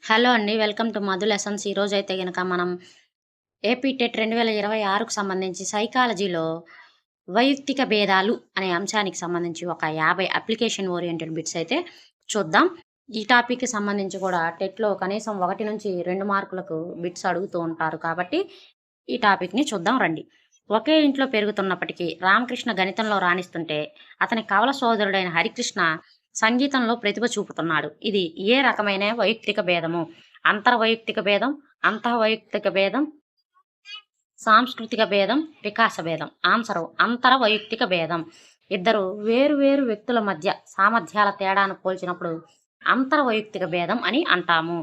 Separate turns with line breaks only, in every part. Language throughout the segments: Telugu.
హలో అండి. Welcome to Madhu lessons. ఈరోజైతే గనక మనం ఏపీ టెట్ 2026కు సంబంధించి సైకాలజీలో వైయక్తిక భేదాలు అనే అంశానికి సంబంధించి ఒక 50 అప్లికేషన్ ఓరియెంటెడ్ బిట్స్ అయితే చూద్దాం. ఈ టాపిక్‌కి సంబంధించి కూడా టెట్‌లో కనీసం 1-2 మార్కులకు బిట్స్ అడుగుతూ ఉంటారు కాబట్టి, ఈ టాపిక్‌ని చూద్దాం రండి. ఒకే ఇంట్లో పెరుగుతున్నప్పటికీ రామకృష్ణ గణితంలో రాణిస్తుంటే, అతని కవల సోదరుడైన హరికృష్ణ సంగీతంలో ప్రతిభ చూపుతున్నాడు. ఇది ఏ రకమైన వైయక్తిక భేదము? అంతర్వైయక్తిక భేదం, అంతర్వైయక్తిక భేదం, సాంస్కృతిక భేదం, వికాస భేదం. ఆన్సరు అంతర్వైయక్తిక భేదం. ఇద్దరు వేరు వేరు వ్యక్తుల మధ్య సామర్థ్యాల తేడాను పోల్చినప్పుడు అంతర్వైయక్తిక భేదం అని అంటాము.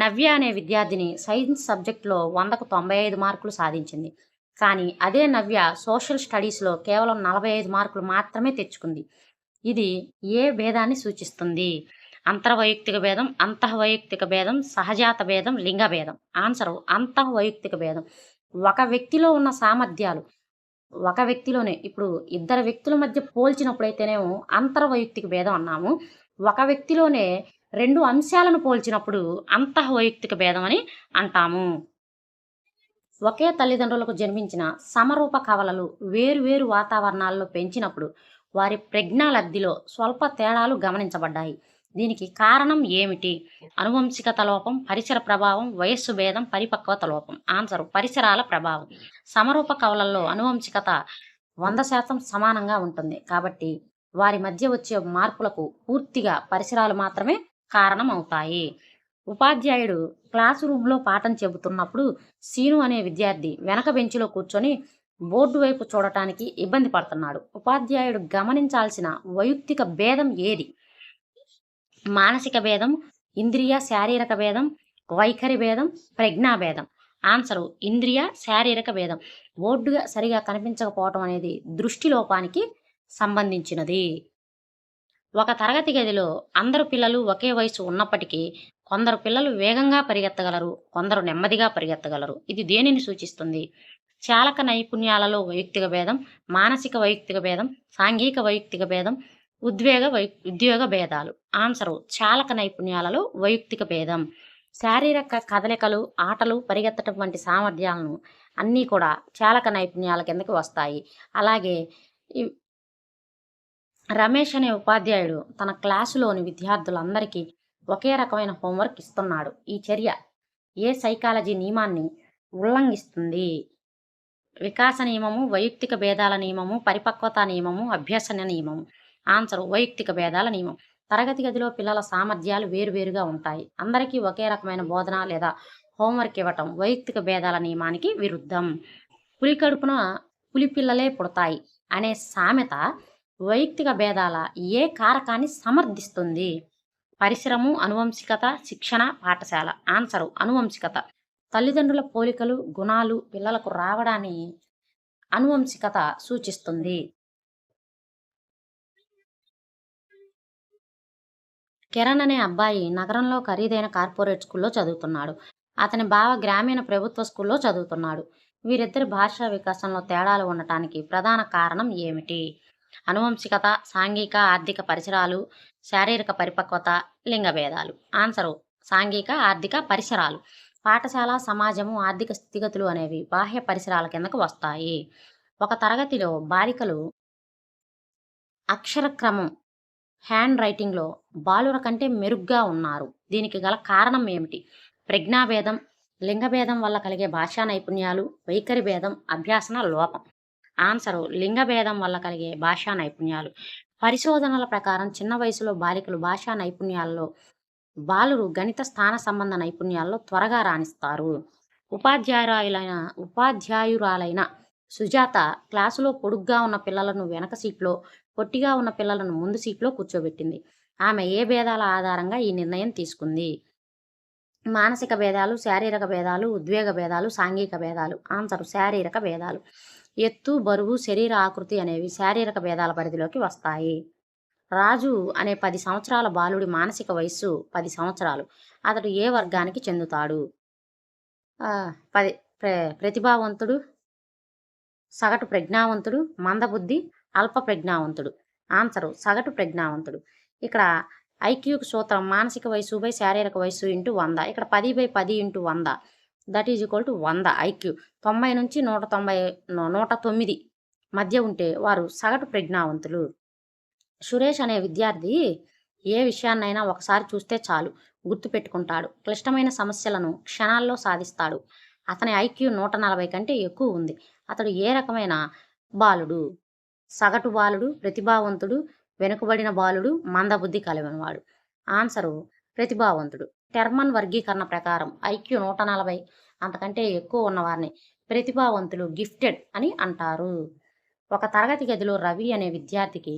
నవ్య అనే విద్యార్థిని సైన్స్ సబ్జెక్టులో 100కు 95 మార్కులు సాధించింది. కానీ అదే నవ్య సోషల్ స్టడీస్‌లో కేవలం 45 మార్కులు మాత్రమే తెచ్చుకుంది. ఇది ఏ భేదాన్ని సూచిస్తుంది? అంతర్వైయక్తిక భేదం, అంతర్వైయక్తిక భేదం, సహజాత భేదం, లింగ భేదం. ఆన్సరు అంతర్వైయక్తిక భేదం. ఒక వ్యక్తిలో ఉన్న సామర్థ్యాలు ఒక వ్యక్తిలోనే ఇప్పుడు ఇద్దరు వ్యక్తుల మధ్య పోల్చినప్పుడైతేనేమో అంతర్వైయక్తిక భేదం అన్నాము. ఒక వ్యక్తిలోనే 2 అంశాలను పోల్చినప్పుడు అంతర్వైయక్తిక భేదం అని అంటాము. ఒకే తల్లిదండ్రులకు జన్మించిన సమరూప కవలలు వేరు వేరు వాతావరణాల్లో పెంచినప్పుడు వారి ప్రజ్ఞాలబ్ధిలో స్వల్ప తేడాలు గమనించబడ్డాయి. దీనికి కారణం ఏమిటి? అనువంశికత లోపం, పరిసర ప్రభావం, వయస్సు భేదం, పరిపక్వత లోపం. ఆన్సర్ పరిసరాల ప్రభావం. సమరూప కవలల్లో అనువంశికత 100% సమానంగా ఉంటుంది. కాబట్టి వారి మధ్య వచ్చే మార్పులకు పూర్తిగా పరిసరాలు మాత్రమే కారణం అవుతాయి. ఉపాధ్యాయుడు క్లాసు రూమ్‌లో పాఠం చెబుతున్నప్పుడు సీను అనే విద్యార్థి వెనక బెంచిలో కూర్చొని బోర్డు వైపు చూడటానికి ఇబ్బంది పడుతున్నాడు. ఉపాధ్యాయుడు గమనించాల్సిన వైయక్తిక భేదం ఏది? మానసిక భేదం, ఇంద్రియ శారీరక భేదం, వైఖరి భేదం, ప్రజ్ఞా భేదం. ఆన్సరు ఇంద్రియ శారీరక భేదం. బోర్డుగా సరిగా కనిపించకపోవటం అనేది దృష్టి లోపానికి సంబంధించినది. ఒక తరగతి గదిలో అందరు పిల్లలు ఒకే వయసు ఉన్నప్పటికీ కొందరు పిల్లలు వేగంగా పరిగెత్తగలరు, కొందరు నెమ్మదిగా పరిగెత్తగలరు. ఇది దేనిని సూచిస్తుంది? చాలక నైపుణ్యాలలో వైయక్తిక భేదం, మానసిక వైయక్తిక భేదం, సాంఘిక వైయక్తిక భేదం, ఉద్యోగ భేదాలు. ఆన్సరు చాలక నైపుణ్యాలలో వైయక్తిక భేదం. శారీరక కదలికలు, ఆటలు, పరిగెత్తడం వంటి సామర్థ్యాలను అన్నీ కూడా చాలక నైపుణ్యాల కిందకి వస్తాయి. అలాగే ఈ రమేష్ అనే ఉపాధ్యాయుడు తన క్లాసులోని విద్యార్థులందరికీ ఒకే రకమైన హోంవర్క్ ఇస్తున్నాడు. ఈ చర్య ఏ సైకాలజీ నియమాన్ని ఉల్లంఘిస్తుంది? వికాస నియమము, వైయక్తిక భేదాల నియమము, పరిపక్వత నియమము, అభ్యసన నియమము. ఆన్సర్ వైయక్తిక భేదాల నియమం. తరగతి గదిలో పిల్లల సామర్థ్యాలు వేరువేరుగా ఉంటాయి. అందరికీ ఒకే రకమైన బోధన లేదా హోంవర్క్ ఇవ్వటం వైయక్తిక భేదాల నియమానికి విరుద్ధం. పులి కడుపున పులి పిల్లలే పుడతాయి అనే సామెత వైయక్తిక భేదాల ఏ కారకాన్ని సమర్థిస్తుంది? పరిశ్రమ, అనువంశికత, శిక్షణ, పాఠశాల. ఆన్సరు అనువంశికత. తల్లిదండ్రుల పోలికలు, గుణాలు పిల్లలకు రావడాన్ని అనువంశికత సూచిస్తుంది. కిరణ్ అనే అబ్బాయి నగరంలో ఖరీదైన కార్పొరేట్ స్కూల్లో చదువుతున్నాడు. అతని బావ గ్రామీణ ప్రభుత్వ స్కూల్లో చదువుతున్నాడు. వీరిద్దరి భాషా వికాసంలో తేడాలు ఉండటానికి ప్రధాన కారణం ఏమిటి? అనువంశికత, సాంఘిక ఆర్థిక పరిసరాలు, శారీరక పరిపక్వత, లింగ భేదాలు. ఆన్సరు సాంఘిక ఆర్థిక పరిసరాలు. పాఠశాల, సమాజము, ఆర్థిక స్థితిగతులు అనేవి బాహ్య పరిసరాల కిందకు వస్తాయి. ఒక తరగతిలో బాలికలు అక్షర క్రమం హ్యాండ్ రైటింగ్లో బాలుర కంటే మెరుగ్గా ఉన్నారు. దీనికి గల కారణం ఏమిటి? ప్రజ్ఞాభేదం, లింగభేదం వల్ల కలిగే భాషా నైపుణ్యాలు, వైఖరి భేదం, అభ్యాసన లోపం. ఆన్సరు లింగభేదం వల్ల కలిగే భాషా నైపుణ్యాలు. పరిశోధనల ప్రకారం చిన్న వయసులో బాలికలు భాషా నైపుణ్యాల్లో, బాలురు గణిత స్థాన సంబంధ నైపుణ్యాల్లో త్వరగా రాణిస్తారు. ఉపాధ్యాయురాలైన ఉపాధ్యాయురాలైన సుజాత క్లాసులో పొడుగ్గా ఉన్న పిల్లలను వెనక సీట్లో, పొట్టిగా ఉన్న పిల్లలను ముందు సీట్లో కూర్చోబెట్టింది. ఆమె ఏ భేదాల ఆధారంగా ఈ నిర్ణయం తీసుకుంది? మానసిక భేదాలు, శారీరక భేదాలు, ఉద్వేగ భేదాలు, సాంఘిక భేదాలు. ఆన్సర్ శారీరక భేదాలు. ఎత్తు, బరువు, శరీర ఆకృతి అనేవి శారీరక భేదాల పరిధిలోకి వస్తాయి. రాజు అనే 10 సంవత్సరాల బాలుడి మానసిక వయస్సు 10 సంవత్సరాలు. అతడు ఏ వర్గానికి చెందుతాడు? 10 ప్రతిభావంతుడు, సగటు ప్రజ్ఞావంతుడు, మందబుద్ధి, అల్ప ప్రజ్ఞావంతుడు. ఆన్సరు సగటు ప్రజ్ఞావంతుడు. ఇక్కడ ఐక్యూకి సూత్రం మానసిక వయసు బై శారీరక వయసు ఇంటూ 100. ఇక్కడ 10/10 into 100 that is equal to 100 IQ. 90 నుంచి 109 మధ్య ఉంటే వారు సగటు ప్రజ్ఞావంతులు. సురేష్ అనే విద్యార్థి ఏ విషయాన్నైనా ఒకసారి చూస్తే చాలు గుర్తుపెట్టుకుంటాడు. క్లిష్టమైన సమస్యలను క్షణాల్లో సాధిస్తాడు. అతని ఐక్యూ 140 కంటే ఎక్కువ ఉంది. అతడు ఏ రకమైన బాలుడు? సగటు బాలుడు, ప్రతిభావంతుడు, వెనుకబడిన బాలుడు, మందబుద్ధి కలిగినవాడు. ఆన్సరు ప్రతిభావంతుడు. టెర్మన్ వర్గీకరణ ప్రకారం ఐక్యూ 140 అంతకంటే ఎక్కువ ఉన్నవారిని ప్రతిభావంతులు, గిఫ్టెడ్ అని అంటారు. ఒక తరగతి గదిలో రవి అనే విద్యార్థికి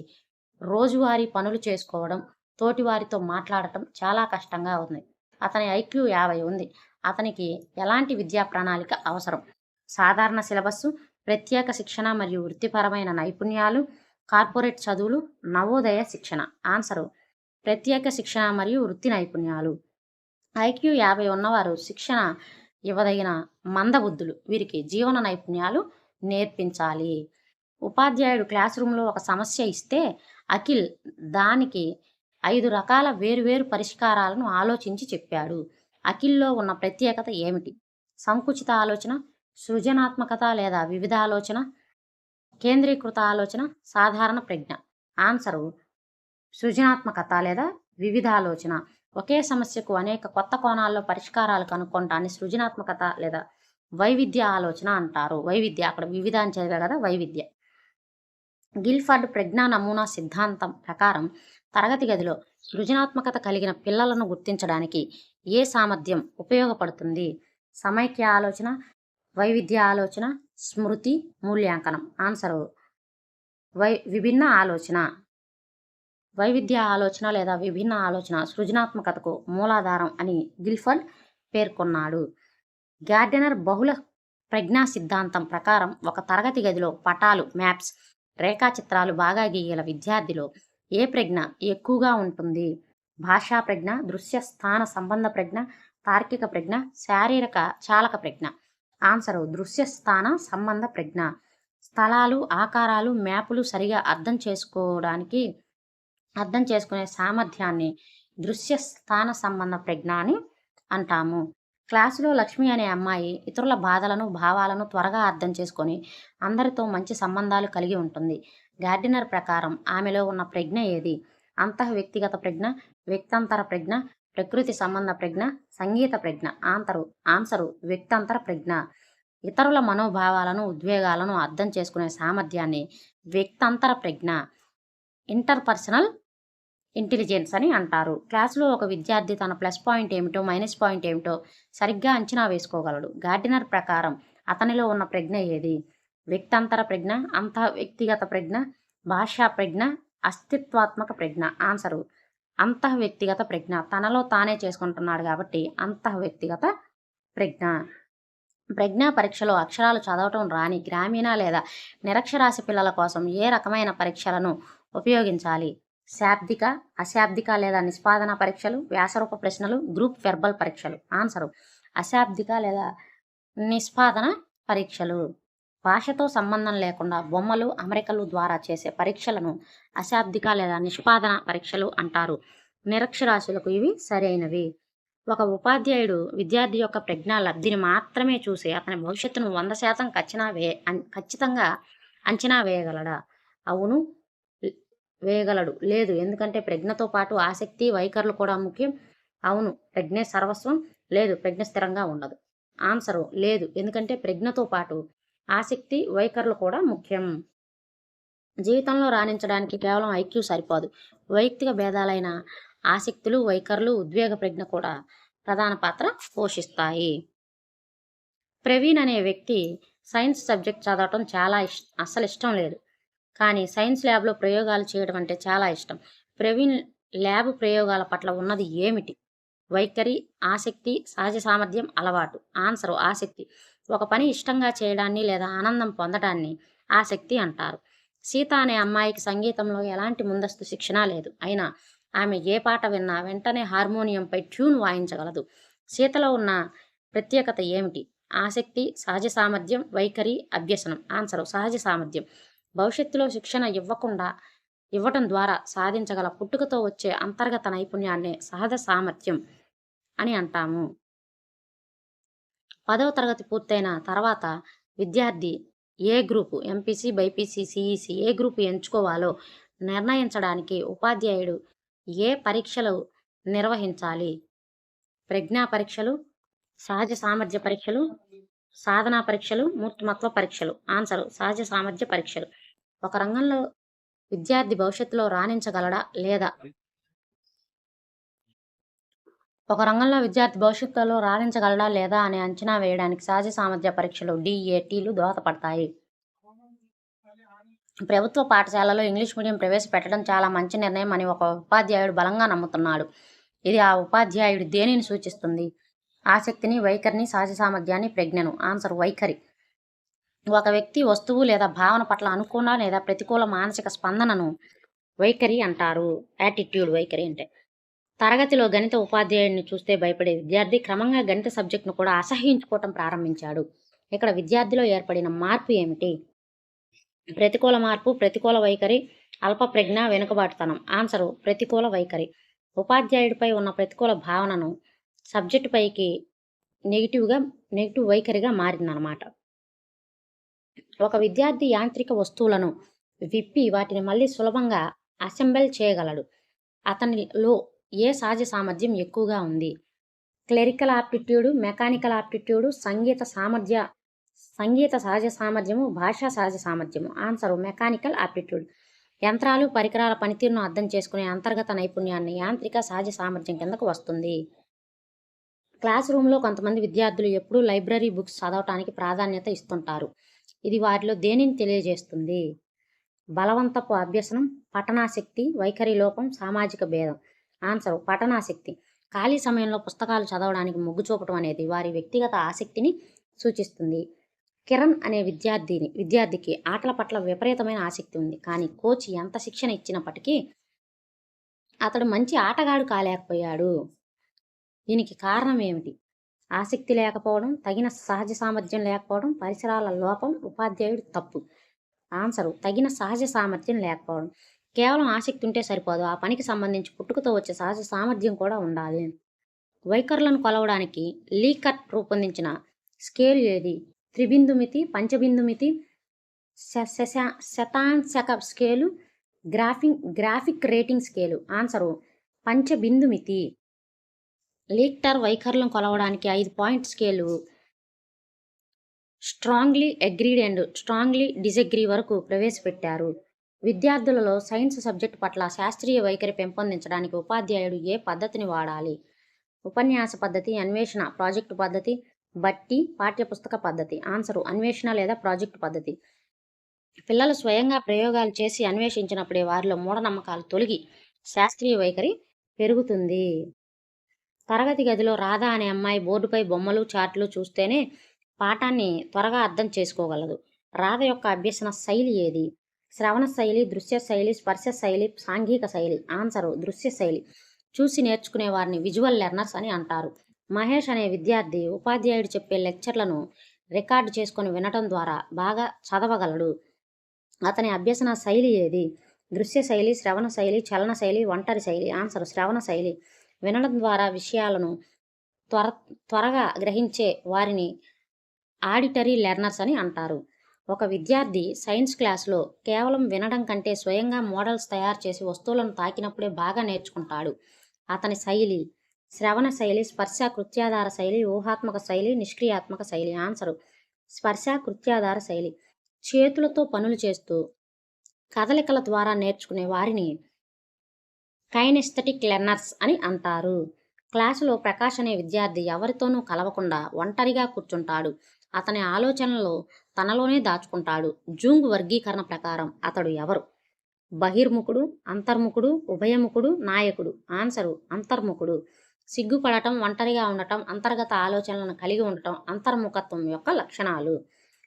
రోజువారీ పనులు చేసుకోవడం, తోటివారితో మాట్లాడటం చాలా కష్టంగా ఉంది. అతని ఐక్యూ 50 ఉంది. అతనికి ఎలాంటి విద్యా ప్రణాళిక అవసరం? సాధారణ సిలబస్సు, ప్రత్యేక శిక్షణ మరియు వృత్తిపరమైన నైపుణ్యాలు, కార్పొరేట్ చదువులు, నవోదయ శిక్షణ. ఆన్సరు ప్రత్యేక శిక్షణ మరియు వృత్తి నైపుణ్యాలు. ఐక్యూ 50 ఉన్నవారు శిక్షణ ఇవ్వదగిన మందబుద్ధులు. వీరికి జీవన నైపుణ్యాలు నేర్పించాలి. ఉపాధ్యాయుడు క్లాస్ రూమ్లో ఒక సమస్య ఇస్తే అఖిల్ దానికి 5 రకాల వేరువేరు పరిష్కారాలను ఆలోచించి చెప్పాడు. అఖిల్లో ఉన్న ప్రత్యేకత ఏమిటి? సంకుచిత ఆలోచన, సృజనాత్మకత లేదా వివిధ ఆలోచన, కేంద్రీకృత ఆలోచన, సాధారణ ప్రజ్ఞ. ఆన్సరు సృజనాత్మకత లేదా వివిధ ఆలోచన. ఒకే సమస్యకు అనేక కొత్త కోణాల్లో పరిష్కారాలు కనుక్కోవటాన్ని సృజనాత్మకత లేదా వైవిధ్య ఆలోచన అంటారు. వైవిధ్య, అక్కడ వివిధ అని చదివా కదా, వైవిధ్య. గిల్ఫర్డ్ ప్రజ్ఞా నమూనా సిద్ధాంతం ప్రకారం తరగతి గదిలో సృజనాత్మకత కలిగిన పిల్లలను గుర్తించడానికి ఏ సామర్థ్యం ఉపయోగపడుతుంది? సమైక్య ఆలోచన, వైవిధ్య ఆలోచన, స్మృతి, మూల్యాంకనం. ఆన్సరు విభిన్న ఆలోచన. వైవిధ్య ఆలోచన లేదా విభిన్న ఆలోచన సృజనాత్మకతకు మూలాధారం అని గిల్ఫర్డ్ పేర్కొన్నాడు. గార్డెనర్ బహుళ ప్రజ్ఞా సిద్ధాంతం ప్రకారం ఒక తరగతి గదిలో పటాలు, మ్యాప్స్, రేఖాచిత్రాలు బాగా గీయగల విద్యార్థిలో ఏ ప్రజ్ఞ ఎక్కువగా ఉంటుంది? భాషా ప్రజ్ఞ, దృశ్య స్థాన సంబంధ ప్రజ్ఞ, తార్కిక ప్రజ్ఞ, శారీరక చాలక ప్రజ్ఞ. ఆన్సరు దృశ్య స్థాన సంబంధ ప్రజ్ఞ. స్థలాలు, ఆకారాలు, మ్యాపులు సరిగా అర్థం చేసుకునే సామర్థ్యాన్ని దృశ్య స్థాన సంబంధ ప్రజ్ఞ అని అంటాము. క్లాసులో లక్ష్మి అనే అమ్మాయి ఇతరుల బాధలను, భావాలను త్వరగా అర్థం చేసుకొని అందరితో మంచి సంబంధాలు కలిగి ఉంటుంది. గార్డినర్ ప్రకారం ఆమెలో ఉన్న ప్రజ్ఞ ఏది? అంతః వ్యక్తిగత ప్రజ్ఞ, వ్యక్తంతర ప్రజ్ఞ, ప్రకృతి సంబంధ ప్రజ్ఞ, సంగీత ప్రజ్ఞ. ఆన్సరు వ్యక్తంతర ప్రజ్ఞ. ఇతరుల మనోభావాలను, ఉద్వేగాలను అర్థం చేసుకునే సామర్థ్యాన్ని వ్యక్తంతర ప్రజ్ఞ, ఇంటర్పర్సనల్ ఇంటెలిజెన్స్ అని అంటారు. క్లాసులో ఒక విద్యార్థి తన ప్లస్ పాయింట్ ఏమిటో, మైనస్ పాయింట్ ఏమిటో సరిగ్గా అంచనా వేసుకోగలడు. గార్డినర్ ప్రకారం అతనిలో ఉన్న ప్రజ్ఞ ఏది? వ్యక్తంతర ప్రజ్ఞ, అంతః వ్యక్తిగత ప్రజ్ఞ, భాషా ప్రజ్ఞ, అస్తిత్వాత్మక ప్రజ్ఞ. ఆన్సరు అంతః వ్యక్తిగత ప్రజ్ఞ. తనలో తానే చేసుకుంటున్నాడు కాబట్టి అంతః వ్యక్తిగత ప్రజ్ఞ. ప్రజ్ఞా పరీక్షలో అక్షరాలు చదవటం రాని గ్రామీణ లేదా నిరక్షరాస్య పిల్లల కోసం ఏ రకమైన పరీక్షలను ఉపయోగించాలి? శాబ్దిక, అశాబ్దిక లేదా నిష్పాదన పరీక్షలు, వ్యాసరూప ప్రశ్నలు, గ్రూప్ వెర్బల్ పరీక్షలు. ఆన్సరు అశాబ్దిక లేదా నిష్పాదన పరీక్షలు. భాషతో సంబంధం లేకుండా బొమ్మలు, అమరికలు ద్వారా చేసే పరీక్షలను అశాబ్దిక లేదా నిష్పాదన పరీక్షలు అంటారు. నిరక్షరాస్యులకు ఇవి సరైనవి. ఒక ఉపాధ్యాయుడు విద్యార్థి యొక్క ప్రజ్ఞా లబ్ధిని మాత్రమే చూసి అతని భవిష్యత్తును 100% ఖచ్చితంగా అంచనా వేయగలడా? అవును, వేయగలడు. లేదు, ఎందుకంటే ప్రజ్ఞతో పాటు ఆసక్తి, వైఖరులు కూడా ముఖ్యం. అవును, ప్రజ్ఞే సర్వస్వం. లేదు, ప్రజ్ఞ స్థిరంగా ఉండదు. ఆన్సరు లేదు, ఎందుకంటే ప్రజ్ఞతో పాటు ఆసక్తి, వైఖరులు కూడా ముఖ్యం. జీవితంలో రాణించడానికి కేవలం ఐక్యూ సరిపోదు. వైయక్తిక భేదాలైన ఆసక్తులు, వైఖరులు, ఉద్వేగ ప్రజ్ఞ కూడా ప్రధాన పాత్ర పోషిస్తాయి. ప్రవీణ్ అనే వ్యక్తి సైన్స్ సబ్జెక్ట్ చదవటం అస్సలు ఇష్టం లేదు. కానీ సైన్స్ ల్యాబ్లో ప్రయోగాలు చేయడం అంటే చాలా ఇష్టం. ప్రవీణ్ ల్యాబ్ ప్రయోగాల పట్ల ఉన్నది ఏమిటి? వైఖరి, ఆసక్తి, సహజ సామర్థ్యం, అలవాటు. ఆన్సరు ఆసక్తి. ఒక పని ఇష్టంగా చేయడాన్ని లేదా ఆనందం పొందడాన్ని ఆసక్తి అంటారు. సీత అనే అమ్మాయికి సంగీతంలో ఎలాంటి ముందస్తు శిక్షణ లేదు. అయినా ఆమె ఏ పాట విన్నా వెంటనే హార్మోనియంపై ట్యూన్ వాయించగలదు. సీతలో ఉన్న ప్రత్యేకత ఏమిటి? ఆసక్తి, సహజ సామర్థ్యం, వైఖరి, అభ్యసనం. ఆన్సరు సహజ సామర్థ్యం. భవిష్యత్తులో శిక్షణ ఇవ్వకుండా ఇవ్వటం ద్వారా సాధించగల పుట్టుకతో వచ్చే అంతర్గత నైపుణ్యాన్నే సహజ సామర్థ్యం అని అంటాము. 10వ తరగతి పూర్తయిన తర్వాత విద్యార్థి ఏ గ్రూపు ఎంపీసీ, బైపీసీ, సిఈసీ ఏ గ్రూపు ఎంచుకోవాలో నిర్ణయించడానికి ఉపాధ్యాయుడు ఏ పరీక్షలు నిర్వహించాలి? ప్రజ్ఞా పరీక్షలు, సహజ సామర్థ్య పరీక్షలు, సాధనా పరీక్షలు, మూర్తిమత్వ పరీక్షలు. ఆన్సరు సహజ సామర్థ్య పరీక్షలు. ఒక రంగంలో విద్యార్థి భవిష్యత్తులో రాణించగలడా లేదా అనే అంచనా వేయడానికి సహజ సామర్థ్య పరీక్షలు DATలు దోహదపడతాయి. ప్రభుత్వ పాఠశాలలో ఇంగ్లీష్ మీడియం ప్రవేశపెట్టడం చాలా మంచి నిర్ణయం అని ఒక ఉపాధ్యాయుడు బలంగా నమ్ముతున్నాడు. ఇది ఆ ఉపాధ్యాయుడు దేనిని సూచిస్తుంది? ఆసక్తిని, వైఖరిని, సహజ సామర్థ్యాన్ని, ప్రజ్ఞను. ఆన్సర్ వైఖరి. ఒక వ్యక్తి, వస్తువు లేదా భావన పట్ల అనుకూల లేదా ప్రతికూల మానసిక స్పందనను వైఖరి అంటారు. యాటిట్యూడ్ వైఖరి అంటే. తరగతిలో గణిత ఉపాధ్యాయుడిని చూస్తే భయపడే విద్యార్థి క్రమంగా గణిత సబ్జెక్టును కూడా అసహ్యించుకోవటం ప్రారంభించాడు. ఇక్కడ విద్యార్థిలో ఏర్పడిన మార్పు ఏమిటి? ప్రతికూల మార్పు, ప్రతికూల వైఖరి, అల్ప ప్రజ్ఞ, వెనుకబాటుతనం. ఆన్సరు ప్రతికూల వైఖరి. ఉపాధ్యాయుడిపై ఉన్న ప్రతికూల భావనను సబ్జెక్టు పైకి నెగిటివ్ వైఖరిగా మారిందనమాట. ఒక విద్యార్థి యాంత్రిక వస్తువులను విప్పి వాటిని మళ్ళీ సులభంగా అసెంబుల్ చేయగలడు. అతనిలో ఏ సహజ సామర్థ్యం ఎక్కువగా ఉంది? క్లెరికల్ ఆప్టిట్యూడు, మెకానికల్ ఆప్టిట్యూడు, సంగీత సహజ సామర్థ్యము, భాషా సహజ సామర్థ్యము. Answer mechanical aptitude. యంత్రాలు, పరికరాల పనితీరును అర్థం చేసుకునే అంతర్గత నైపుణ్యాన్ని యాంత్రిక సహజ సామర్థ్యం కిందకు వస్తుంది. క్లాస్ రూమ్లో కొంతమంది విద్యార్థులు ఎప్పుడూ లైబ్రరీ బుక్స్ చదవటానికి ప్రాధాన్యత ఇస్తుంటారు. ఇది వారిలో దేనిని తెలియజేస్తుంది? బలవంతపు అభ్యసనం, పఠనాశక్తి, వైఖరి లోపం, సామాజిక భేదం. ఆన్సర్ పఠనాశక్తి. ఖాళీ సమయంలో పుస్తకాలు చదవడానికి మొగ్గు చూపడం అనేది వారి వ్యక్తిగత ఆసక్తిని సూచిస్తుంది. కిరణ్ అనే విద్యార్థికి ఆటల పట్ల విపరీతమైన ఆసక్తి ఉంది. కానీ కోచ్ ఎంత శిక్షణ ఇచ్చినప్పటికీ అతడు మంచి ఆటగాడు కాలేకపోయాడు. దీనికి కారణం ఏమిటి? ఆసక్తి లేకపోవడం, తగిన సహజ సామర్థ్యం లేకపోవడం, పరిసరాల లోపం, ఉపాధ్యాయుడు తప్పు. ఆన్సరు తగిన సహజ సామర్థ్యం లేకపోవడం. కేవలం ఆసక్తి ఉంటే సరిపోదు, ఆ పనికి సంబంధించి పుట్టుకతో వచ్చే సహజ సామర్థ్యం కూడా ఉండాలి. వైఖరులను కొలవడానికి లీకర్ట్ రూపొందించిన స్కేల్ ఏది? త్రిబిందుమితి, పంచబిందుమితి, శతాంశక scale, graphic rating scale. Answer పంచబిందుమితి. లీక్టర్ వైఖరులను కొలవడానికి 5 point scale strongly agreed and strongly disagree వరకు ప్రవేశపెట్టారు. విద్యార్థులలో సైన్స్ సబ్జెక్టు పట్ల శాస్త్రీయ వైఖరి పెంపొందించడానికి ఉపాధ్యాయుడు ఏ పద్ధతిని వాడాలి? ఉపన్యాస పద్ధతి, అన్వేషణ, ప్రాజెక్టు పద్ధతి, బట్టి, పాఠ్యపుస్తక పద్ధతి. ఆన్సరు అన్వేషణ లేదా ప్రాజెక్టు పద్ధతి. పిల్లలు స్వయంగా ప్రయోగాలు చేసి అన్వేషించినప్పుడే వారిలో మూఢనమ్మకాలు తొలగి శాస్త్రీయ వైఖరి పెరుగుతుంది. తరగతి గదిలో రాధ అనే అమ్మాయి బోర్డుపై బొమ్మలు, చార్టులు చూస్తేనే పాఠాన్ని త్వరగా అర్థం చేసుకోగలదు. రాధ యొక్క అభ్యసన శైలి ఏది? శ్రవణ శైలి, దృశ్య శైలి, స్పర్శ శైలి, సాంఘిక శైలి. ఆన్సరు దృశ్య శైలి. చూసి నేర్చుకునే వారిని విజువల్ లెర్నర్స్ అని అంటారు. మహేష్ అనే విద్యార్థి ఉపాధ్యాయుడు చెప్పే లెక్చర్లను రికార్డు చేసుకొని వినటం ద్వారా బాగా చదవగలడు. అతని అభ్యసన శైలి ఏది? దృశ్య శైలి, శ్రవణ శైలి, చలన శైలి, ఒంటరి శైలి. ఆన్సరు శ్రవణ శైలి. వినడం ద్వారా విషయాలను త్వరగా గ్రహించే వారిని ఆడిటరీ లెర్నర్స్ అని అంటారు. ఒక విద్యార్థి సైన్స్ క్లాసులో కేవలం వినడం కంటే స్వయంగా మోడల్స్ తయారు చేసి వస్తువులను తాకినప్పుడే బాగా నేర్చుకుంటాడు. అతని శైలి శ్రవణ శైలి, స్పర్శ కృత్యాధార శైలి, ఊహాత్మక శైలి, నిష్క్రియాత్మక శైలి. ఆన్సరు స్పర్శ కృత్యాధార శైలి. చేతులతో పనులు చేస్తూ కదలికల ద్వారా నేర్చుకునే వారిని కైనెస్థెటిక్ లెర్నర్స్ అని అంటారు. క్లాసులో ప్రకాష్ అనే విద్యార్థి ఎవరితోనూ కలవకుండా ఒంటరిగా కూర్చుంటాడు. అతని ఆలోచనలు తనలోనే దాచుకుంటాడు. జూంగ్ వర్గీకరణ ప్రకారం అతడు ఎవరు? బహిర్ముఖుడు, అంతర్ముఖుడు, ఉభయముఖుడు, నాయకుడు. ఆన్సరు అంతర్ముఖుడు. సిగ్గుపడటం, ఒంటరిగా ఉండటం, అంతర్గత ఆలోచనలను కలిగి ఉండటం అంతర్ముఖత్వం యొక్క లక్షణాలు.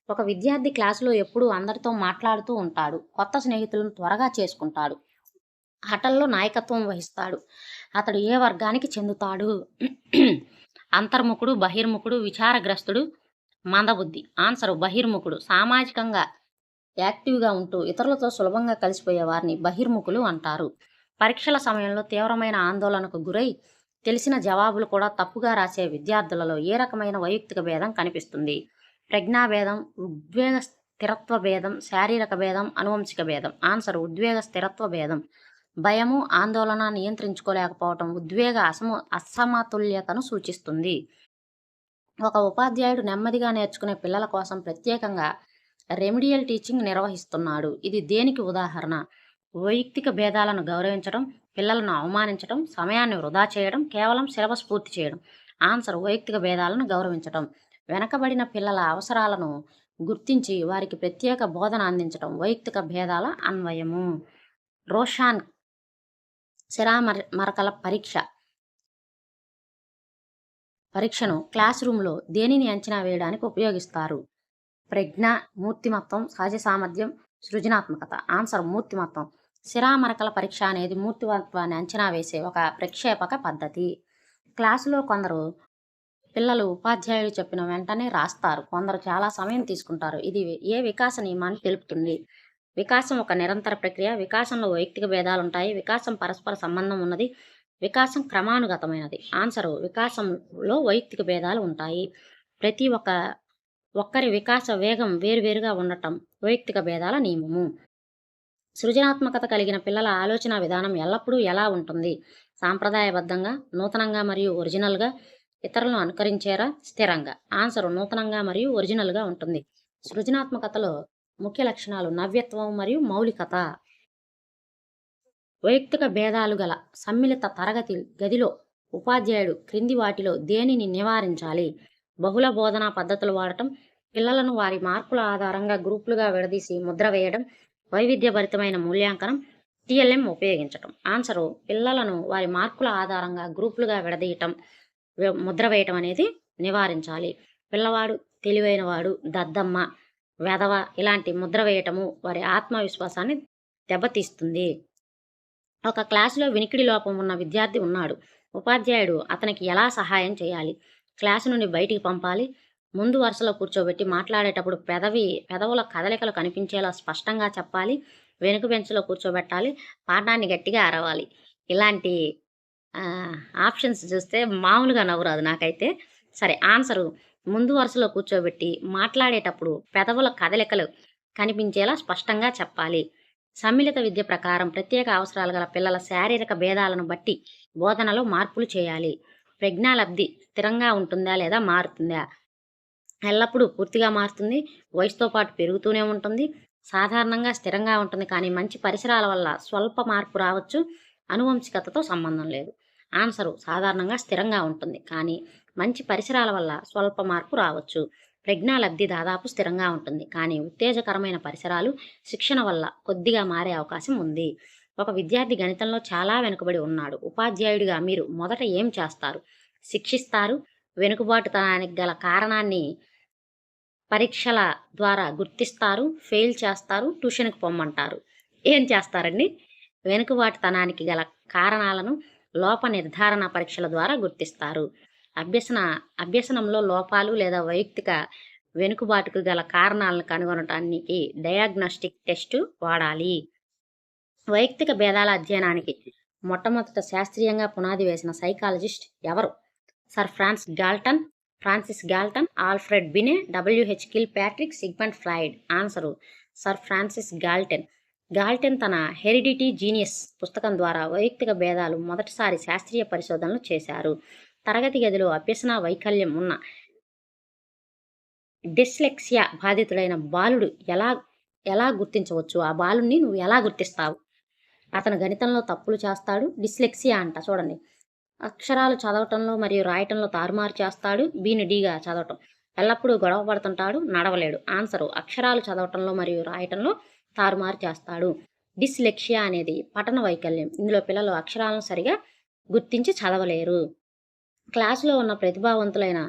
ఒక విద్యార్థి క్లాసులో ఎప్పుడూ అందరితో మాట్లాడుతూ ఉంటాడు. కొత్త స్నేహితులను త్వరగా చేసుకుంటాడు. ఆటల్లో నాయకత్వం వహిస్తాడు. అతడు ఏ వర్గానికి చెందుతాడు? అంతర్ముఖుడు, బహిర్ముఖుడు, విచారగ్రస్తుడు, మందబుద్ధి. ఆన్సరు బహిర్ముఖుడు. సామాజికంగా యాక్టివ్గా ఉంటూ ఇతరులతో సులభంగా కలిసిపోయే వారిని బహిర్ముఖులు అంటారు. పరీక్షల సమయంలో తీవ్రమైన ఆందోళనకు గురై తెలిసిన జవాబులు కూడా తప్పుగా రాసే విద్యార్థులలో ఏ రకమైన వైయక్తిక భేదం కనిపిస్తుంది? ప్రజ్ఞాభేదం, ఉద్వేగ స్థిరత్వ భేదం, శారీరక భేదం, అనువంశిక భేదం. ఆన్సర్ ఉద్వేగ స్థిరత్వ భేదం. భయము, ఆందోళన నియంత్రించుకోలేకపోవటం ఉద్వేగ అసమతుల్యతను సూచిస్తుంది. ఒక ఉపాధ్యాయుడు నెమ్మదిగా నేర్చుకునే పిల్లల కోసం ప్రత్యేకంగా రెమిడియల్ టీచింగ్ నిర్వహిస్తున్నాడు. ఇది దేనికి ఉదాహరణ? వైయక్తిక భేదాలను గౌరవించడం, పిల్లలను అవమానించడం, సమయాన్ని వృధా చేయడం, కేవలం సిలబస్ పూర్తి చేయడం. ఆన్సర్ వైయక్తిక భేదాలను గౌరవించడం. వెనకబడిన పిల్లల అవసరాలను గుర్తించి వారికి ప్రత్యేక బోధన అందించడం వైయక్తిక భేదాల అన్వయము. రోషాన్ సిరామరకల పరీక్షను క్లాస్ రూమ్లో దేనిని అంచనా వేయడానికి ఉపయోగిస్తారు? ప్రజ్ఞ, మూర్తిమత్వం, సహజ సామర్థ్యం, సృజనాత్మకత. ఆన్సర్ మూర్తిమత్వం. సిరామరకల పరీక్ష అనేది మూర్తిమత్వాన్ని అంచనా వేసే ఒక ప్రక్షేపక పద్ధతి. క్లాసులో కొందరు పిల్లలు ఉపాధ్యాయుడు చెప్పిన వెంటనే రాస్తారు, కొందరు చాలా సమయం తీసుకుంటారు. ఇది ఏ వికాస నియమాన్ని తెలుపుతుంది? వికాసం ఒక నిరంతర ప్రక్రియ. వికాసంలో వైయక్తిక భేదాలు ఉంటాయి. వికాసం పరస్పర సంబంధం ఉన్నది. వికాసం క్రమానుగతమైనది. ఆన్సరు వికాసంలో వైయక్తిక భేదాలు ఉంటాయి. ప్రతి ఒక్కరి వికాస వేగం వేరువేరుగా ఉండటం వైయక్తిక భేదాల నియమము. సృజనాత్మకత కలిగిన పిల్లల ఆలోచన విధానం ఎల్లప్పుడూ ఎలా ఉంటుంది? సాంప్రదాయబద్ధంగా, నూతనంగా మరియు ఒరిజినల్గా, ఇతరులను అనుకరించేరా, స్థిరంగా. ఆన్సర్ నూతనంగా మరియు ఒరిజినల్గా ఉంటుంది. సృజనాత్మకతలో ముఖ్య లక్షణాలు నవ్యత్వం మరియు మౌలికత. వైయక్తిక భేదాలు గల సమ్మిళిత తరగతి గదిలో ఉపాధ్యాయుడు క్రింది వాటిలో దేనిని నివారించాలి? బహుళ బోధనా పద్ధతులు వాడటం, పిల్లలను వారి మార్కుల ఆధారంగా గ్రూపులుగా విడదీసి ముద్ర వేయడం, వైవిధ్యభరితమైన మూల్యాంకనం, టిఎల్ఎం ఉపయోగించటం. ఆన్సరు పిల్లలను వారి మార్కుల ఆధారంగా గ్రూపులుగా విడదీయటం, ముద్ర వేయటం అనేది నివారించాలి. పిల్లవాడు తెలివైనవాడు, దద్దమ్మ, వెధవ ఇలాంటి ముద్ర వేయటము వారి ఆత్మవిశ్వాసాన్ని దెబ్బతీస్తుంది. ఒక క్లాసులో వినికిడి లోపం ఉన్న విద్యార్థి ఉన్నాడు. ఉపాధ్యాయుడు అతనికి ఎలా సహాయం చేయాలి? క్లాసు నుండి బయటికి పంపాలి, ముందు వరుసలో కూర్చోబెట్టి మాట్లాడేటప్పుడు పెదవుల కదలికలు కనిపించేలా స్పష్టంగా చెప్పాలి, వెనుక బెంచ్లో కూర్చోబెట్టాలి, పాఠాన్ని గట్టిగా అరవాలి. ఇలాంటి ఆప్షన్స్ చూస్తే మామూలుగా నవ్వురాదు నాకైతే. సరే, ఆన్సరు ముందు వరుసలో కూర్చోబెట్టి మాట్లాడేటప్పుడు పెదవుల కదలికలు కనిపించేలా స్పష్టంగా చెప్పాలి. సమ్మిళిత విద్య ప్రకారం ప్రత్యేక అవసరాలు గల పిల్లల శారీరక భేదాలను బట్టి బోధనలో మార్పులు చేయాలి. ప్రజ్ఞాలబ్ధి స్థిరంగా ఉంటుందా లేదా మారుతుందా? ఎల్లప్పుడూ పూర్తిగా మారుతుంది. వయసుతో పాటు పెరుగుతూనే ఉంటుంది. సాధారణంగా స్థిరంగా ఉంటుంది, కానీ మంచి పరిసరాల వల్ల స్వల్ప మార్పు రావచ్చు. అనువంశికతతో సంబంధం లేదు. ఆన్సరు సాధారణంగా స్థిరంగా ఉంటుంది, కానీ మంచి పరిసరాల వల్ల స్వల్ప మార్పు రావచ్చు. ప్రజ్ఞాలబ్ధి దాదాపు స్థిరంగా ఉంటుంది, కానీ ఉత్తేజకరమైన పరిసరాలు, శిక్షణ వల్ల కొద్దిగా మారే అవకాశం ఉంది. ఒక విద్యార్థి గణితంలో చాలా వెనుకబడి ఉన్నాడు. ఉపాధ్యాయుడిగా మీరు మొదట ఏం చేస్తారు? శిక్షిస్తారు, వెనుకబాటుతనానికి గల కారణాన్ని పరీక్షల ద్వారా గుర్తిస్తారు, ఫెయిల్ చేస్తారు, ట్యూషన్కి పొమ్మంటారు. ఏం చేస్తారండి? వెనుకబాటుతనానికి గల కారణాలను లోప నిర్ధారణ పరీక్షల ద్వారా గుర్తిస్తారు. అభ్యసనంలో లోపాలు లేదా వైయక్తిక వెనుకబాటుకు గల కారణాలను కనుగొనటానికి డయాగ్నోస్టిక్ టెస్ట్ వాడాలి. వైయక్తిక భేదాల అధ్యయనానికి మొట్టమొదట శాస్త్రీయంగా పునాది వేసిన సైకాలజిస్ట్ ఎవరు? Sir Francis Galton, Alfred బినే, WH Kilpatrick, Sigmund Freud. Answer sir Francis Galton తన హెరిడిటీ జీనియస్ పుస్తకం ద్వారా వైయక్తిక భేదాలు మొదటిసారి శాస్త్రీయ పరిశోధనలు చేశారు. తరగతి గదిలో అభ్యసన వైకల్యం ఉన్న డిస్లెక్సియా బాధితుడైన బాలుడు ఎలా గుర్తించవచ్చు? ఆ బాలుడిని నువ్వు ఎలా గుర్తిస్తావు? అతను గణితంలో తప్పులు చేస్తాడు. డిస్లెక్సియా అంట, చూడండి. అక్షరాలు చదవటంలో మరియు రాయటంలో తారుమారు చేస్తాడు. బీని డీగా చదవటం. ఎల్లప్పుడూ గొడవ పడుతుంటాడు, నడవలేడు. ఆన్సరు అక్షరాలు చదవటంలో మరియు రాయటంలో తారుమారు చేస్తాడు. డిస్లెక్సియా అనేది పఠన వైకల్యం. ఇందులో పిల్లలు అక్షరాలను సరిగా గుర్తించి చదవలేరు. క్లాసులో ఉన్న ప్రతిభావంతులైన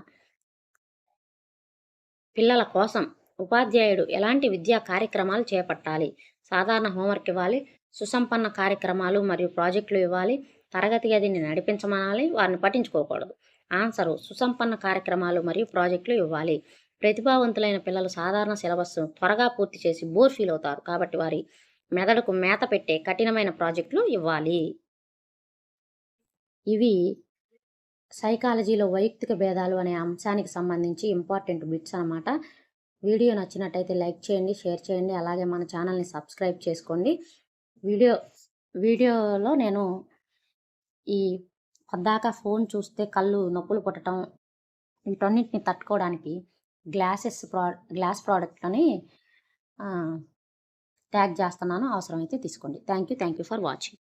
పిల్లల కోసం ఉపాధ్యాయుడు ఎలాంటి విద్యా కార్యక్రమాలు చేపట్టాలి? సాధారణ హోంవర్క్ ఇవ్వాలి, సుసంపన్న కార్యక్రమాలు మరియు ప్రాజెక్టులు ఇవ్వాలి, తరగతి గదిని నడిపించమనాలి, వారిని పట్టించుకోకూడదు. ఆన్సరు సుసంపన్న కార్యక్రమాలు మరియు ప్రాజెక్టులు ఇవ్వాలి. ప్రతిభావంతులైన పిల్లలు సాధారణ సిలబస్సు త్వరగా పూర్తి చేసి బోర్ ఫీల్ అవుతారు. కాబట్టి వారి మెదడుకు మేత పెట్టే కఠినమైన ప్రాజెక్టులు ఇవ్వాలి. ఇవి సైకాలజీలో వైయక్తిక భేదాలు అనే అంశానికి సంబంధించి ఇంపార్టెంట్ బిట్స్ అనమాట. వీడియో నచ్చినట్టయితే లైక్ చేయండి, షేర్ చేయండి. అలాగే మన ఛానల్ని సబ్స్క్రైబ్ చేసుకోండి. వీడియో వీడియోలో నేను ఈ పద్దాక ఫోన్ చూస్తే కళ్ళు నొప్పులు పుట్టడం వీటన్నిటిని తట్టుకోవడానికి గ్లాస్ ప్రోడక్ట్‌లని ఆహ్, ట్యాగ్ చేస్తున్నాను. అవసరమైతే తీసుకోండి. Thank you for watching.